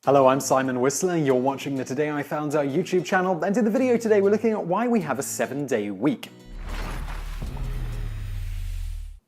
Hello, I'm Simon Whistler, you're watching the Today I Found Out YouTube channel, and in the video today we're looking at why we have a 7-day week.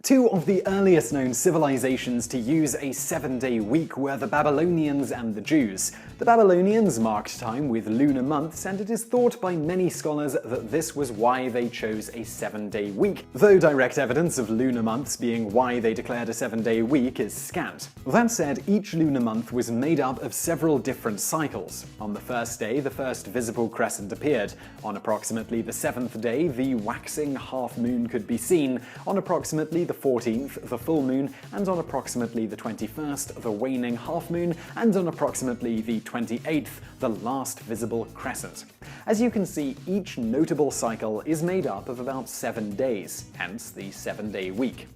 Two of the earliest known civilizations to use a 7-day week were the Babylonians and the Jews. The Babylonians marked time with lunar months, and it is thought by many scholars that this was why they chose a 7-day week, though direct evidence of lunar months being why they declared a 7-day week is scant. That said, each lunar month was made up of several different cycles. On the first day, the first visible crescent appeared. On approximately the 7th day, the waxing half moon could be seen. On approximately the 14th, the full moon, and on approximately the 21st, the waning half moon, and on approximately the 28th, the last visible crescent. As you can see, each notable cycle is made up of about 7 days, hence the 7-day week.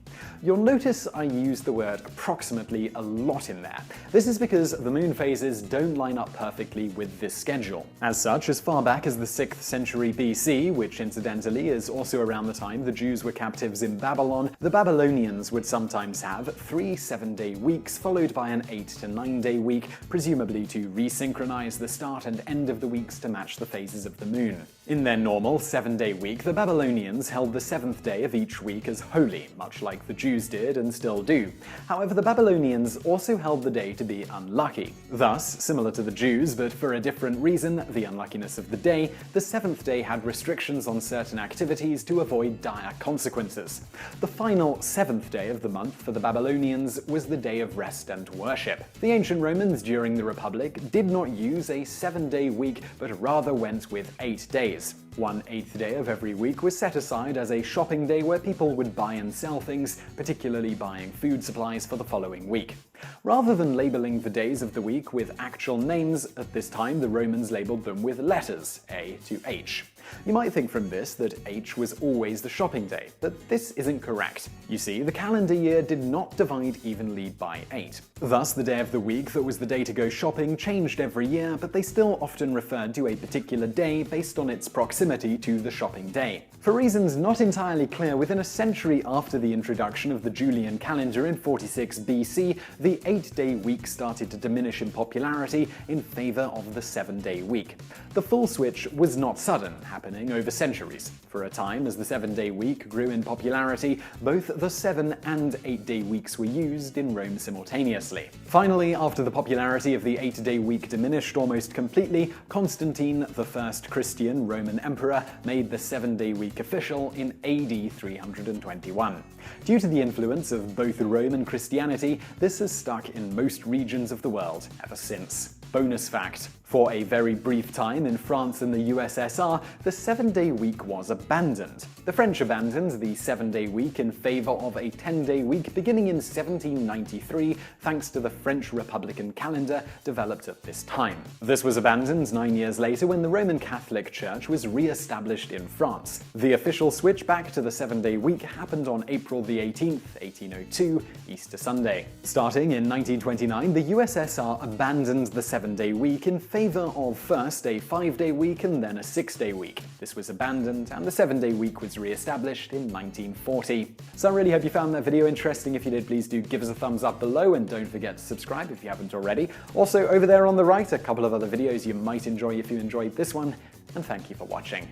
You'll notice I use the word approximately a lot in there. This is because the moon phases don't line up perfectly with this schedule. As such, as far back as the 6th century BC, which incidentally is also around the time the Jews were captives in Babylon, the Babylonians would sometimes have 3 7-day weeks followed by an 8 to 9-day week, presumably to resynchronize the start and end of the weeks to match the phases of the moon. In their normal 7-day week, the Babylonians held the 7th day of each week as holy, much like the Jews did and still do. However, the Babylonians also held the day to be unlucky. Thus, similar to the Jews, but for a different reason, the unluckiness of the day, the 7th day had restrictions on certain activities to avoid dire consequences. The final 7th day of the month for the Babylonians was the day of rest and worship. The ancient Romans during the Republic did not use a 7-day week, but rather went with 8 days. 1/8 day of every week was set aside as a shopping day where people would buy and sell things, particularly buying food supplies for the following week. Rather than labeling the days of the week with actual names, at this time the Romans labeled them with letters, A to H. You might think from this that H was always the shopping day, but this isn't correct. You see, the calendar year did not divide evenly by 8. Thus, the day of the week that was the day to go shopping changed every year, but they still often referred to a particular day based on its proximity to the shopping day. For reasons not entirely clear, within a century after the introduction of the Julian calendar in 46 BC, the 8-day week started to diminish in popularity in favor of the 7-day week. The full switch was not sudden, happening over centuries. For a time, as the 7-day week grew in popularity, both the 7- and 8-day weeks were used in Rome simultaneously. Finally, after the popularity of the 8-day week diminished almost completely, Constantine, the first Christian Roman emperor, made the 7-day week official in AD 321. Due to the influence of both Rome and Christianity, this has stuck in most regions of the world ever since. Bonus fact: for a very brief time in France and the USSR, the 7-day week was abandoned. The French abandoned the 7-day week in favor of a 10-day week beginning in 1793, thanks to the French Republican calendar developed at this time. This was abandoned 9 years later when the Roman Catholic Church was re-established in France. The official switch back to the 7-day week happened on April the 18th, 1802, Easter Sunday. Starting in 1929, the USSR abandoned the 7-day week in favor of first a 5-day week and then a 6-day week. This was abandoned, and the 7-day week was re-established in 1940. So I really hope you found that video interesting. If you did, please do give us a thumbs up below, and don't forget to subscribe if you haven't already. Also, over there on the right, a couple of other videos you might enjoy if you enjoyed this one, and thank you for watching.